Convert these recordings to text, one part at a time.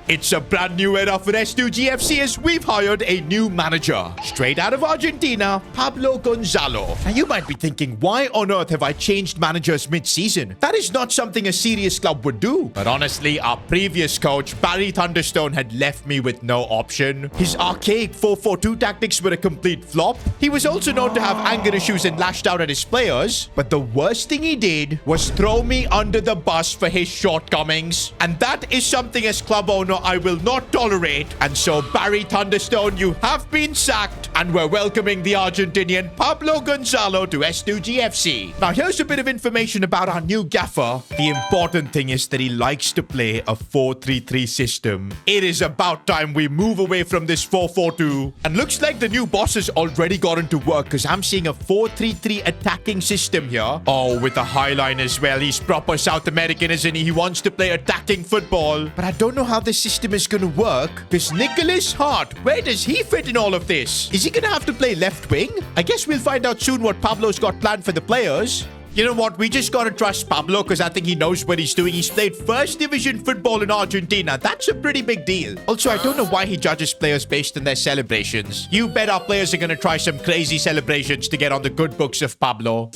It's a brand new era for S2GFC as we've hired a new manager. Straight out of Argentina, Pablo Gonzalo. Now you might be thinking, why on earth have I changed managers mid-season? That is not something a serious club would do. But honestly, our previous coach, Barry Thunderstone, had left me with no option. His archaic 4-4-2 tactics were a complete flop. He was also known to have anger issues and lashed out at his players. But the worst thing he did was throw me under the bus for his shortcomings. And that is something as club owner I will not tolerate. And so Barry Thunderstone, you have been sacked. And we're welcoming the Argentinian Pablo Gonzalo to S2GFC. Now here's a bit of information about our new gaffer. The important thing is that he likes to play a 4-3-3 system. It is about time we move away from this 4-4-2. And looks like the new boss has already gotten to work because I'm seeing a 4-3-3 attacking system here. Oh, with a high line as well. He's proper South American, isn't he? He wants to play attacking football. But I don't know how this system is going to work because Nicholas Hart, where does he fit in all of this? Is he going to have to play left wing? I guess we'll find out soon what Pablo's got planned for the players. You know what? We just gotta trust Pablo because I think he knows what he's doing. He's played first division football in Argentina. That's a pretty big deal. Also, I don't know why he judges players based on their celebrations. You bet our players are gonna try some crazy celebrations to get on the good books of Pablo.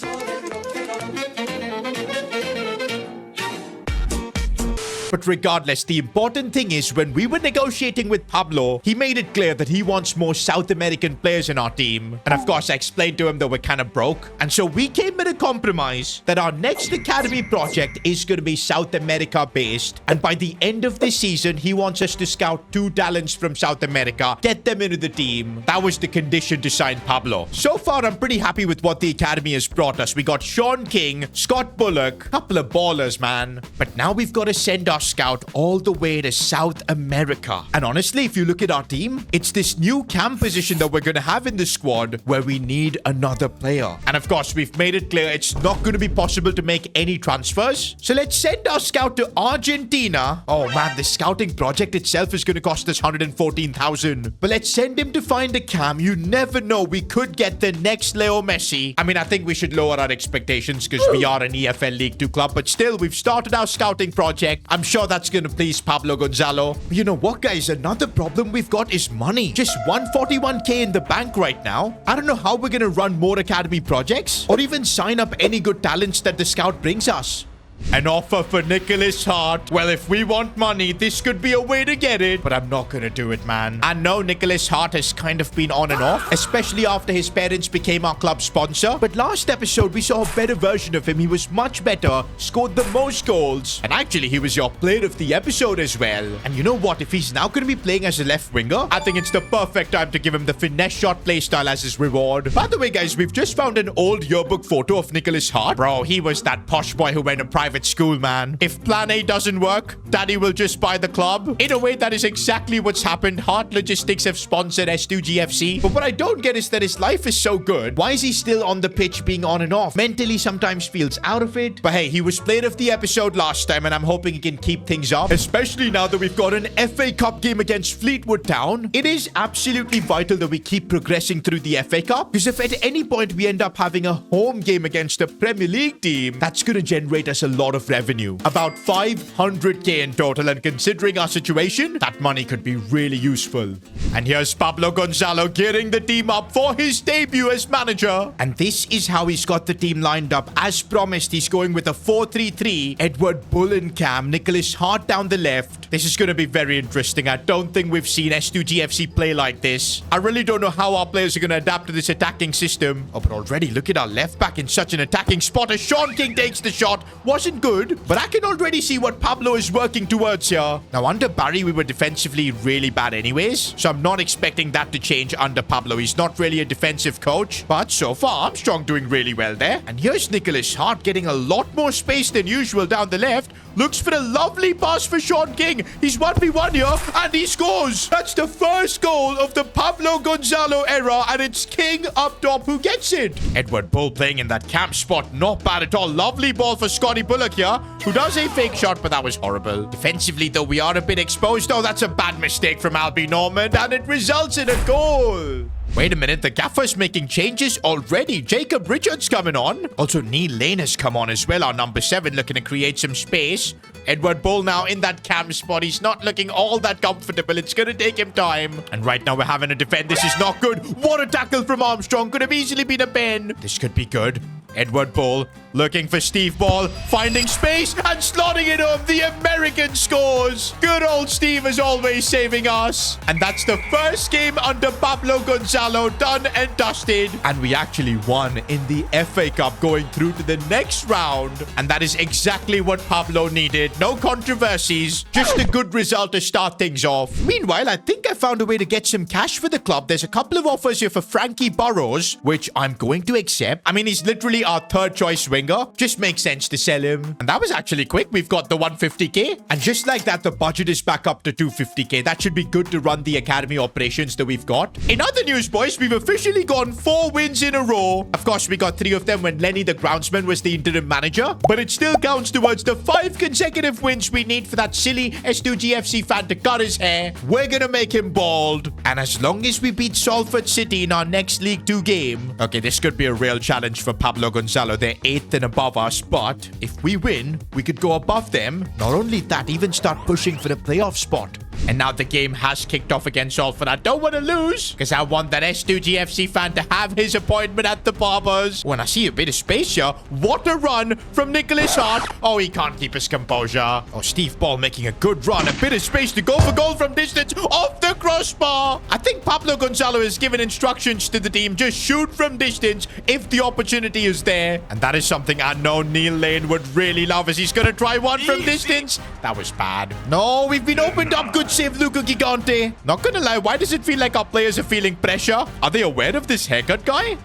But regardless, the important thing is when we were negotiating with Pablo, he made it clear that he wants more South American players in our team. And of course, I explained to him that we're kind of broke. And so we came with a compromise that our next academy project is going to be South America based. And by the end of this season, he wants us to scout 2 talents from South America, get them into the team. That was the condition to sign Pablo. So far, I'm pretty happy with what the academy has brought us. We got Sean King, Scott Bullock, couple of ballers, man. But now we've got to send our scout all the way to South America. And honestly, if you look at our team, it's this new cam position that we're going to have in the squad where we need another player. And of course, we've made it clear it's not going to be possible to make any transfers. So let's send our scout to Argentina. Oh man, the scouting project itself is going to cost us 114,000. But let's send him to find a cam. You never know, we could get the next Leo Messi. I mean, I think we should lower our expectations because we are an EFL League 2 club. But still, we've started our scouting project. I'm sure that's going to please Pablo Gonzalo. You know what, guys? Another problem we've got is money. Just 141k in the bank right now. I don't know how we're going to run more academy projects or even sign up any good talents that the scout brings us. An offer for Nicholas Hart. Well, if we want money, this could be a way to get it. But I'm not gonna do it, man. I know Nicholas Hart has kind of been on and off, especially after his parents became our club sponsor. But last episode, we saw a better version of him. He was much better, scored the most goals. And actually, he was your player of the episode as well. And you know what? If he's now gonna be playing as a left winger, I think it's the perfect time to give him the finesse shot playstyle as his reward. By the way, guys, we've just found an old yearbook photo of Nicholas Hart. Bro, he was that posh boy who went to private school, man. If plan A doesn't work, daddy will just buy the club. In a way, that is exactly what's happened. Hart Logistics have sponsored S2GFC. But what I don't get is that his life is so good. Why is he still on the pitch being on and off? Mentally sometimes feels out of it. But hey, he was player of the episode last time and I'm hoping he can keep things up. Especially now that we've got an FA Cup game against Fleetwood Town. It is absolutely vital that we keep progressing through the FA Cup. Because if at any point we end up having a home game against a Premier League team, that's going to generate us a lot of revenue. About 500k in total, and considering our situation, that money could be really useful. And here's Pablo Gonzalo gearing the team up for his debut as manager. And this is how he's got the team lined up. As promised, he's going with a 4-3-3. Edward Bull in cam, Nicholas Hart down the left. This is going to be very interesting. I don't think we've seen S2GFC play like this. I really don't know how our players are going to adapt to this attacking system. Oh, but already look at our left back in such an attacking spot as Sean King takes the shot. Wasn't good, but I can already see what Pablo is working towards here. Now, under Barry, we were defensively really bad anyways, so I'm not expecting that to change under Pablo. He's not really a defensive coach, but so far, Armstrong doing really well there. And here's Nicholas Hart getting a lot more space than usual down the left. Looks for a lovely pass for Sean King. He's 1v1 here, and he scores. That's the first goal of the Pablo Gonzalo era, and it's King up top who gets it. Edward Bull playing in that camp spot. Not bad at all. Lovely ball for Scotty Bullock here, who does a fake shot, but that was horrible. Defensively, though, we are a bit exposed. Oh, that's a bad mistake from Albie Norman, and it results in a goal. Wait a minute, the gaffer's making changes already. Jacob Richards coming on. Also, Neil Lane has come on as well, our number 7, looking to create some space. Edward Bull now in that cam spot. He's not looking all that comfortable. It's going to take him time. And right now we're having to defend. This is not good. What a tackle from Armstrong. Could have easily been a Ben. This could be good. Edward Bull looking for Steve Ball, finding space and slotting it home. The American scores. Good old Steve is always saving us. And that's the first game under Pablo Gonzalo done and dusted. And we actually won in the FA Cup, going through to the next round. And that is exactly what Pablo needed. No controversies, just a good result to start things off. Meanwhile, I think I found a way to get some cash for the club. There's a couple of offers here for Frankie Burrows, which I'm going to accept. I mean, he's literally our third choice winger. Just makes sense to sell him. And that was actually quick. We've got the 150k. And just like that, the budget is back up to 250k. That should be good to run the academy operations that we've got. In other news, boys, we've officially gone 4 wins in a row. Of course, we got 3 of them when Lenny the groundsman was the interim manager. But it still counts towards the 5 consecutive wins we need for that silly S2GFC fan to cut his hair. We're gonna make him bald. And as long as we beat Salford City in our next League 2 game... Okay, this could be a real challenge for Pablo Gonzalo. They're 8th and above us, but if we win, we could go above them. Not only that, even start pushing for the playoff spot. And now the game has kicked off against Salford. I don't want to lose, because I want that S2GFC fan to have his appointment at the Barbers. When I see a bit of space here, what a run from Nicholas Hart. Oh, he can't keep his composure. Oh, Steve Ball making a good run. A bit of space to go for goal from distance off the crossbar. I think Pablo Gonzalo has given instructions to the team. Just shoot from distance if the opportunity is there. And that is something I know Neil Lane would really love, as he's going to try one from distance. That was bad. No, we've been opened up. Good save, Luca Gigante. Not gonna lie, why does it feel like our players are feeling pressure? Are they aware of this haircut guy?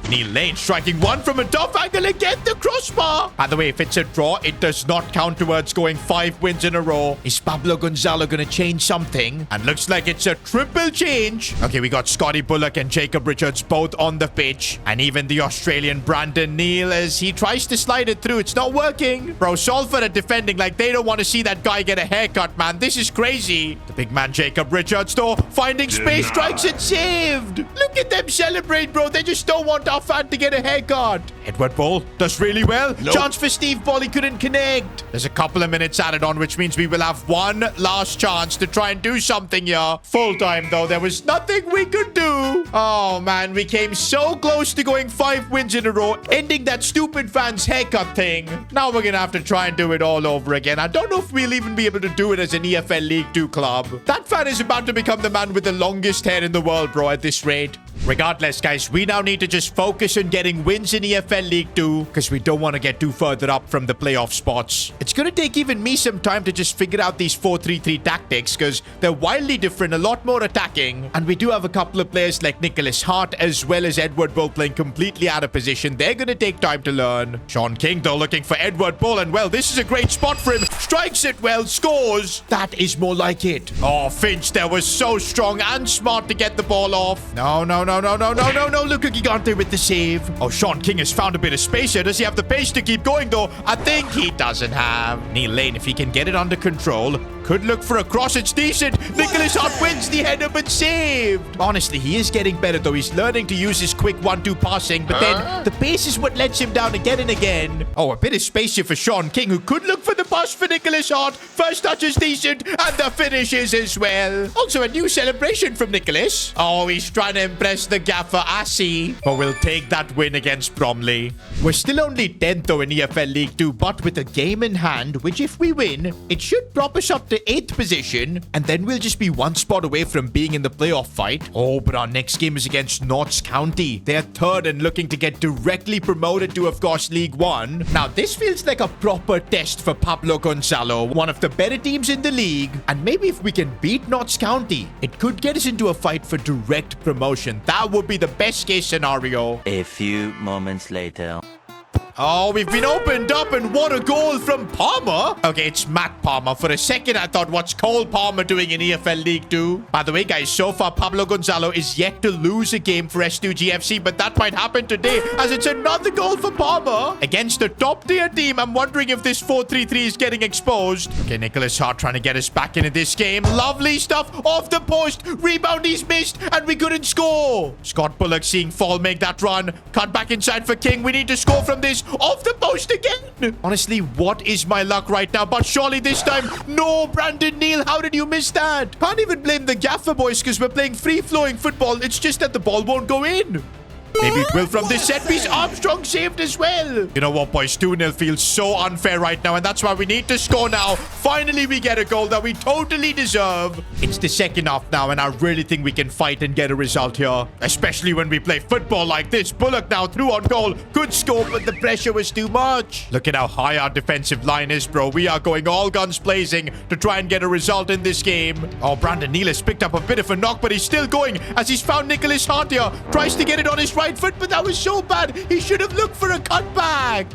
Neil Lane striking one from a tough angle again, the crossbar. By the way, if it's a draw, it does not count towards going 5 wins in a row. Is Pablo Gonzalo going to change something? And looks like it's a triple change. Okay, we got Scotty Bullock and Jacob Richards both on the pitch. And even the Australian Brandon Neal, as he tries to slide it through. It's not working. Bro, Salford are defending like they don't want to see that guy get a haircut, man. This is crazy. The big man Jacob Richards, though, finding space, strikes and saved. Look at them celebrate, bro. They just don't want our fan to get a haircut. Edward Ball does really well. Nope. Chance for Steve Ball. He couldn't connect. There's a couple of minutes added on, which means we will have one last chance to try and do something here. Full time, though. There was nothing we could do. Oh, man. We came so close to going 5 wins in a row, ending that stupid fan's haircut thing. Now we're going to have to try and do it all over again. I don't know if we'll even be able to do it as an EFL League 2 club. That fan is about to become the man with the longest hair in the world, bro, at this rate. Regardless, guys, we now need to just focus on getting wins in EFL League 2, because we don't want to get too further up from the playoff spots. It's going to take even me some time to just figure out these 4-3-3 tactics, because they're wildly different, a lot more attacking. And we do have a couple of players like Nicholas Hart as well as Edward Bull playing completely out of position. They're going to take time to learn. Sean King, though, looking for Edward Bull, and well, this is a great spot for him. Strikes it well, scores. That is more like it. Oh, Finch there was so strong and smart to get the ball off. No. Luca Gigante with the save. Oh, Sean King has found a bit of space here. Does he have the pace to keep going, though? I think he doesn't have. Neil Lane, if he can get it under control, could look for a cross. It's decent. Nicholas Hart wins the header, but saved. Honestly, he is getting better, though. He's learning to use his quick 1-2 passing, but then the pace is what lets him down again and again. Oh, a bit of space here for Sean King, who could look for the pass for Nicholas Hart. First touch is decent, and the finish is as well. Also, a new celebration from Nicholas. Oh, he's trying to impress the gaffer, I see. But we'll take that win against Bromley. We're still only 10th, though, in EFL League 2, but with a game in hand, which if we win, it should prop us up to 8th position, and then we'll just be 1 spot away from being in the playoff fight. Oh, but our next game is against Notts County. They're 3rd and looking to get directly promoted to, of course, League 1. Now, this feels like a proper test for Pablo Gonzalo, one of the better teams in the league, and maybe if we can beat Notts County, it could get us into a fight for direct promotion. That would be the best case scenario. A few moments later. Oh, we've been opened up, and what a goal from Palmer. Okay, it's Matt Palmer. For a second, I thought, what's Cole Palmer doing in EFL League 2? By the way, guys, so far, Pablo Gonzalo is yet to lose a game for S2GFC, but that might happen today, as it's another goal for Palmer. Against a top-tier team, I'm wondering if this 4-3-3 is getting exposed. Okay, Nicholas Hart trying to get us back into this game. Lovely stuff off the post. Rebound, he's missed, and we couldn't score. Scott Bullock seeing Fall make that run. Cut back inside for King. We need to score from this. Off the post again. Honestly, what is my luck right now? But surely this time, no, Brandon Neal, how did you miss that? Can't even blame the Gaffer boys because we're playing free-flowing football. It's just that the ball won't go in. Maybe it will from this set piece. Armstrong saved as well. You know what, boys? 2-0 feels so unfair right now, and that's why we need to score now. Finally, we get a goal that we totally deserve. It's the second half now, and I really think we can fight and get a result here. Especially when we play football like this. Bullock now through on goal. Good score, but the pressure was too much. Look at how high our defensive line is, bro. We are going all guns blazing to try and get a result in this game. Oh, Brandon Neal has picked up a bit of a knock, but he's still going as he's found Nicholas Hart here. Tries to get it on his right foot, but that was so bad. He should have looked for a cutback.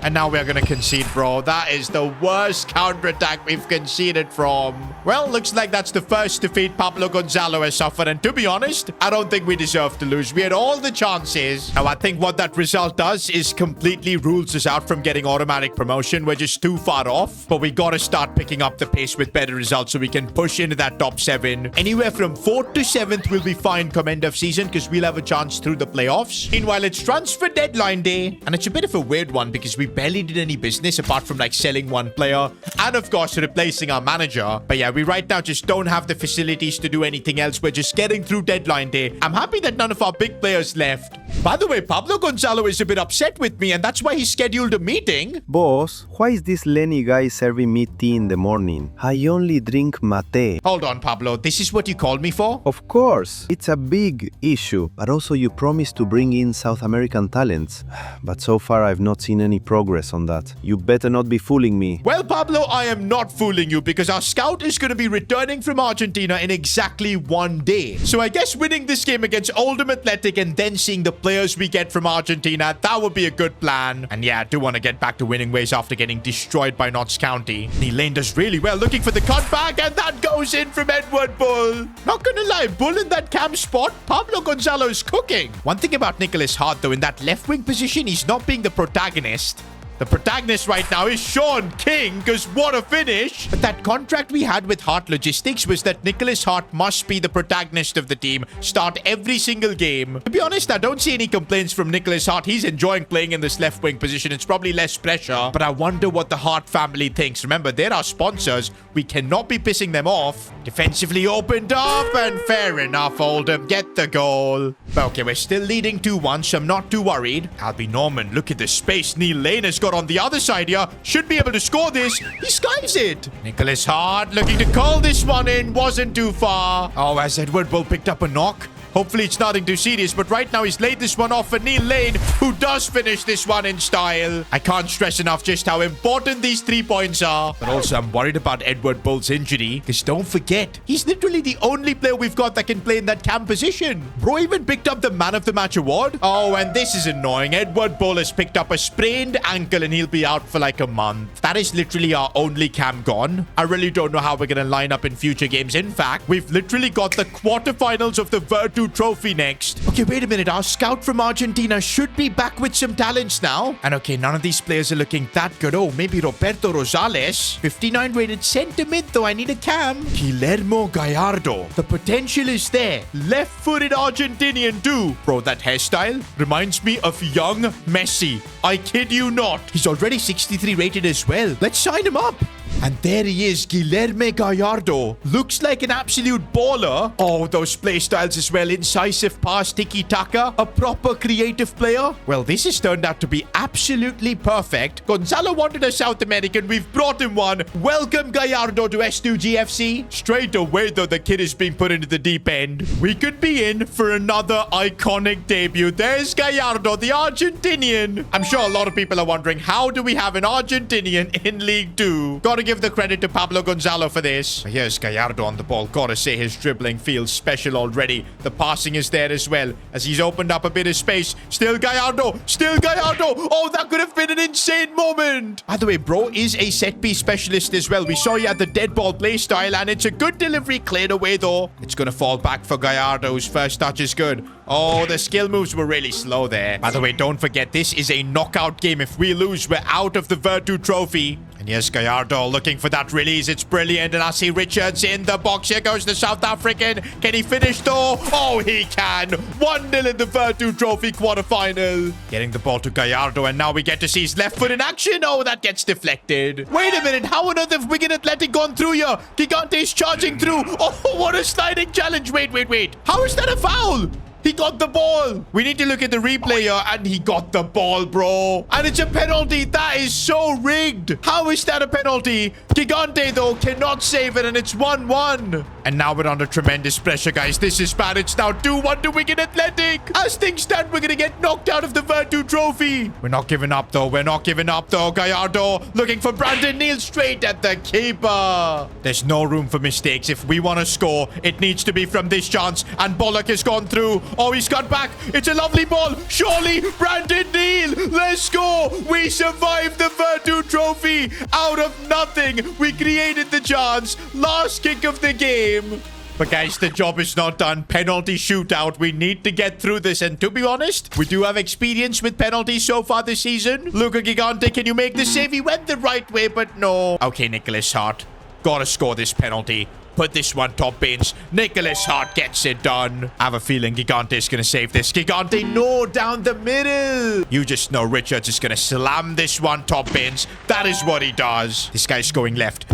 And now we're going to concede, bro. That is the worst counter-attack we've conceded from. Well, looks like that's the first defeat Pablo Gonzalo has suffered. And to be honest, I don't think we deserve to lose. We had all the chances. Now, I think what that result does is completely rules us out from getting automatic promotion. We're just too far off. But we got to start picking up the pace with better results so we can push into that top 7. Anywhere from 4th to 7th will be fine come end of season because we'll have a chance through the playoffs. Meanwhile, it's transfer deadline day. And it's a bit of a weird one because we barely did any business apart from like selling one player and of course replacing our manager. But yeah, we right now just don't have the facilities to do anything else. We're just getting through deadline day. I'm happy that none of our big players left. By the way, Pablo Gonzalo is a bit upset with me and that's why he scheduled a meeting. Boss, why is this Lenny guy serving me tea in the morning? I only drink mate. Hold on, Pablo. This is what you called me for? Of course. It's a big issue, but also you promised to bring in South American talents. But so far I've not seen any progress on that. You better not be fooling me. Well, Pablo, I am not fooling you because our scout is going to be returning from Argentina in exactly 1 day. So I guess winning this game against Oldham Athletic and then seeing the players we get from Argentina, that would be a good plan. And yeah, I do want to get back to winning ways after getting destroyed by Notts County. Neil Lane does really well, looking for the cutback, and that goes in from Edward Bull. Not gonna lie, Bull in that cam spot, Pablo Gonzalo is cooking. One thing about Nicholas Hart, though, in that left wing position, he's not being the protagonist. The protagonist right now is Sean King, because what a finish. But that contract we had with Hart Logistics was that Nicholas Hart must be the protagonist of the team, start every single game. To be honest, I don't see any complaints from Nicholas Hart. He's enjoying playing in this left wing position. It's probably less pressure, but I wonder what the Hart family thinks. Remember, they're our sponsors. We cannot be pissing them off. Defensively opened up, and fair enough, Oldham. Get the goal. Okay, we're still leading 2-1, so I'm not too worried. Albie Norman, look at the space Neil Lane has got on the other side here. Should be able to score this. He skies it. Nicholas Hart looking to call this one in. Wasn't too far. Oh, has Edward Bull picked up a knock? Hopefully it's nothing too serious, but right now he's laid this one off for Neil Lane, who does finish this one in style. I can't stress enough just how important these 3 points are. But also I'm worried about Edward Bull's injury, because don't forget, he's literally the only player we've got that can play in that cam position. Bro even picked up the Man of the Match award. Oh, and this is annoying. Edward Bull has picked up a sprained ankle and he'll be out for like a month. That is literally our only cam gone. I really don't know how we're going to line up in future games. In fact, we've literally got the quarterfinals of the Vertu Trophy next. Okay, wait a minute. Our scout from Argentina should be back with some talents now. And okay, none of these players are looking that good. Oh, maybe Roberto Rosales. 59 rated center mid, though. I need a cam. Guillermo Gallardo. The potential is there. Left-footed Argentinian too. Bro, that hairstyle reminds me of young Messi. I kid you not. He's already 63 rated as well. Let's sign him up. And there he is, Guillermo Gallardo. Looks like an absolute baller. Oh, those play styles as well. Incisive pass, tiki-taka. A proper creative player. Well, this has turned out to be absolutely perfect. Gonzalo wanted a South American. We've brought him one. Welcome, Gallardo, to S2GFC. Straight away, though, the kid is being put into the deep end. We could be in for another iconic debut. There's Gallardo, the Argentinian. I'm sure a lot of people are wondering, how do we have an Argentinian in League 2? Gotta give the credit to Pablo Gonzalo for this. Here's Gallardo on the ball. Gotta say his dribbling feels special already. The passing is there as well as he's opened up a bit of space. Still Gallardo. Still Gallardo. Oh, that could have been an insane moment. By the way, bro is a set piece specialist as well. We saw he had the dead ball play style, and it's a good delivery. Cleared away though. It's gonna fall back for Gallardo's first touch is good. Oh, the skill moves were really slow there. By the way, don't forget, this is a knockout game. If we lose, we're out of the Vertu Trophy. And yes, Gallardo looking for that release. It's brilliant. And I see Richards in the box. Here goes the South African. Can he finish though? Oh, he can. 1-0 in the Vertu Trophy quarterfinal. Getting the ball to Gallardo. And now we get to see his left foot in action. Oh, that gets deflected. Wait a minute. How on earth have Wigan Athletic gone through here? Gigante's charging through. Oh, what a sliding challenge. Wait. How is that a foul? He got the ball. We need to look at the replay here, and he got the ball, bro. And it's a penalty. That is so rigged. How is that a penalty? Gigante, though, cannot save it, and it's 1-1. And now we're under tremendous pressure, guys. This is bad. It's now 2-1 to Wigan Athletic. As things stand, we're going to get knocked out of the Vertu Trophy. We're not giving up, though. Gallardo looking for Brandon Neal straight at the keeper. There's no room for mistakes. If we want to score, it needs to be from this chance. And Bullock has gone through. Oh, he's got back. It's a lovely ball. Surely, Brandon Neal. Let's go. We survived the Vertu Trophy out of nothing. We created the chance. Last kick of the game. But guys, the job is not done. Penalty shootout. We need to get through this. And to be honest, we do have experience with penalties so far this season. Luca Gigante, can you make the save? He went the right way, but no. Okay, Nicholas Hart. Gotta score this penalty. Put this one top bins. Nicholas Hart gets it done. I have a feeling Gigante is going to save this. Gigante, no, down the middle. You just know Richards is going to slam this one top bins. That is what he does. This guy's going left.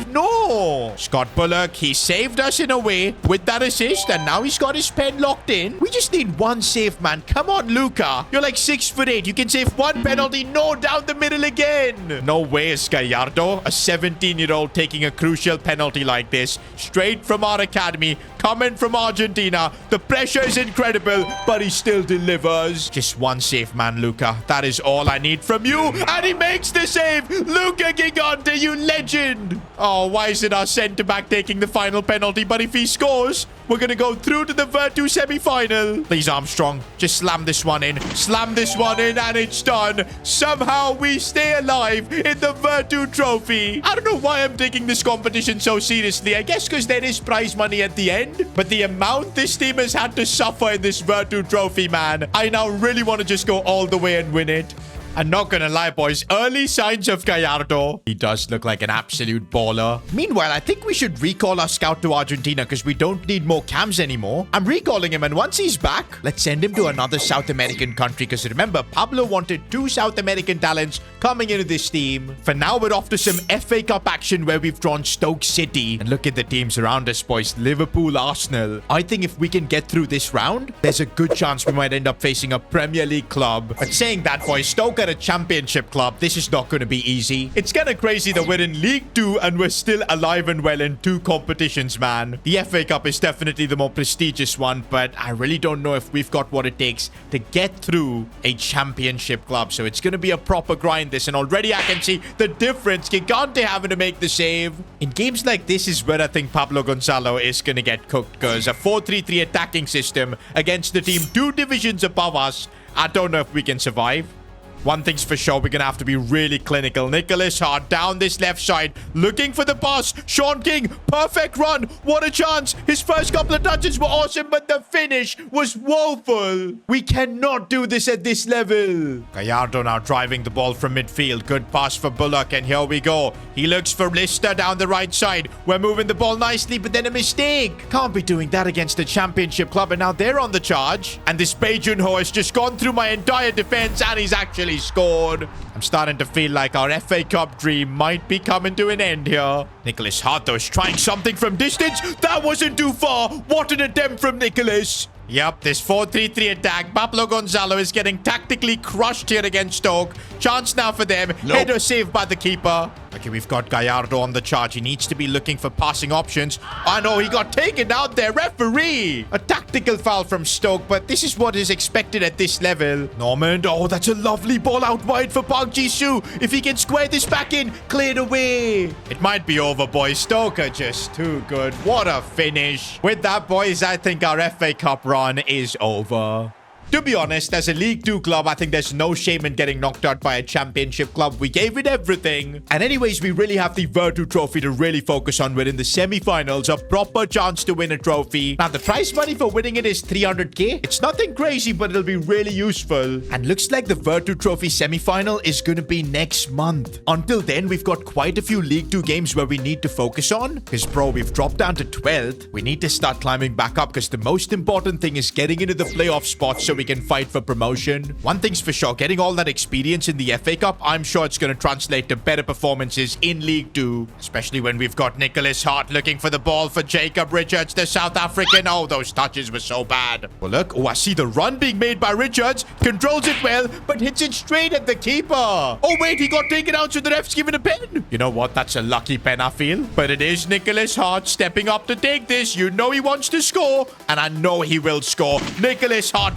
No. Scott Bullock, he saved us in a way with that assist, and now he's got his pen locked in. We just need one save, man. Come on, Luca. You're like 6'8". You can save one penalty. No, down the middle again. No way is Gallardo, a 17-year-old, taking a crucial penalty like this straight from our academy, coming from Argentina. The pressure is incredible, but he still delivers. Just one save, man, Luca. That is all I need from you, and he makes the save. Luca Gigante, you legend. Oh, why is it our centre-back taking the final penalty? But if he scores, we're gonna go through to the Vertu semi-final. Please, Armstrong, just slam this one in. Slam this one in, and it's done. Somehow we stay alive in the Vertu Trophy. I don't know why I'm taking this competition so seriously. I guess because there is prize money at the end. But the amount this team has had to suffer in this Vertu Trophy, man. I now really want to just go all the way and win it. I'm not gonna lie, boys. Early signs of Gallardo. He does look like an absolute baller. Meanwhile, I think we should recall our scout to Argentina because we don't need more cams anymore. I'm recalling him, and once he's back, let's send him to another South American country because remember, Pablo wanted 2 South American talents coming into this team. For now, we're off to some FA Cup action where we've drawn Stoke City. And look at the teams around us, boys. Liverpool, Arsenal. I think if we can get through this round, there's a good chance we might end up facing a Premier League club. But saying that, boys, Stoke at a championship club, this is not going to be easy. It's kind of crazy that we're in League 2 and we're still alive and well in 2 competitions, man. The FA Cup is definitely the more prestigious one, but I really don't know if we've got what it takes to get through a championship club. So it's going to be a proper grind this, and already I can see the difference. Gigante having to make the save. In games like this is where I think Pablo Gonzalo is going to get cooked, because a 4-3-3 attacking system against the team 2 divisions above us, I don't know if we can survive. One thing's for sure, we're going to have to be really clinical. Nicholas Hart down this left side, looking for the pass. Sean King, perfect run. What a chance. His first couple of touches were awesome, but the finish was woeful. We cannot do this at this level. Gallardo now driving the ball from midfield. Good pass for Bullock, and here we go. He looks for Lister down the right side. We're moving the ball nicely, but then a mistake. Can't be doing that against a championship club, and now they're on the charge. And this Bae Jun-ho has just gone through my entire defense, and he's actually scored. I'm starting to feel like our FA Cup dream might be coming to an end here. Nicholas Hart, though, is trying something from distance. That wasn't too far. What an attempt from Nicholas. Yep, this 4-3-3 attack. Pablo Gonzalo is getting tactically crushed here against Stoke. Chance now for them. Header saved by the keeper. Okay, we've got Gallardo on the charge. He needs to be looking for passing options. Oh no, he got taken out there. Referee! A tactical foul from Stoke, but this is what is expected at this level. Normand, oh, that's a lovely ball out wide for Park Ji-soo. If he can square this back in, cleared away. It might be over, boys. Stoke are just too good. What a finish. With that, boys, I think our FA Cup run is over. To be honest, as a League 2 club, I think there's no shame in getting knocked out by a championship club. We gave it everything. And anyways, we really have the Vertu Trophy to really focus on. We're in the semi-finals, a proper chance to win a trophy. Now, the prize money for winning it is 300k. It's nothing crazy, but it'll be really useful. And looks like the Vertu Trophy semi-final is going to be next month. Until then, we've got quite a few League 2 games where we need to focus on. Because, bro, we've dropped down to 12th. We need to start climbing back up because the most important thing is getting into the playoff spot so we can fight for promotion. One thing's for sure, getting all that experience in the FA Cup, I'm sure it's going to translate to better performances in League 2. Especially when we've got Nicholas Hart looking for the ball for Jacob Richards, the South African. Oh, those touches were so bad. Well, look. Oh, I see the run being made by Richards. Controls it well, but hits it straight at the keeper. Oh, wait, he got taken out, so the ref's given a pen. You know what? That's a lucky pen, I feel. But it is Nicholas Hart stepping up to take this. You know he wants to score, and I know he will score. Nicholas Hart.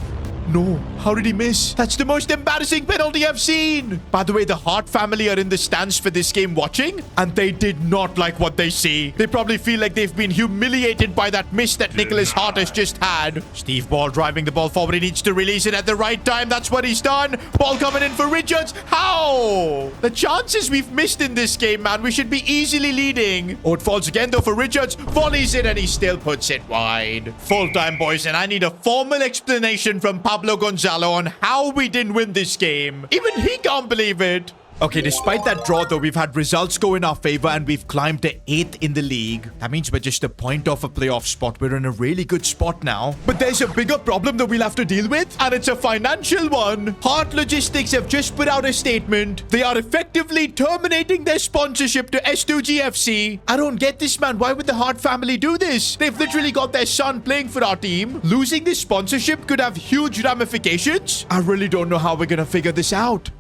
No, how did he miss? That's the most embarrassing penalty I've seen. By the way, the Hart family are in the stands for this game watching, and they did not like what they see. They probably feel like they've been humiliated by that miss that Nicholas Hart has just had. Steve Ball driving the ball forward. He needs to release it at the right time. That's what he's done. Ball coming in for Richards. How? The chances we've missed in this game, man. We should be easily leading. Oh, it falls again, though, for Richards. Volleys it, and he still puts it wide. Full time, boys, and I need a formal explanation from Pablo Gonzalo on how we didn't win this game. Even he can't believe it. Okay, despite that draw, though, we've had results go in our favor and we've climbed to 8th in the league. That means we're just a point off a playoff spot. We're in a really good spot now. But there's a bigger problem that we'll have to deal with, and it's a financial one. Hart Logistics have just put out a statement. They are effectively terminating their sponsorship to S2GFC. I don't get this, man. Why would the Hart family do this? They've literally got their son playing for our team. Losing this sponsorship could have huge ramifications. I really don't know how we're gonna figure this out.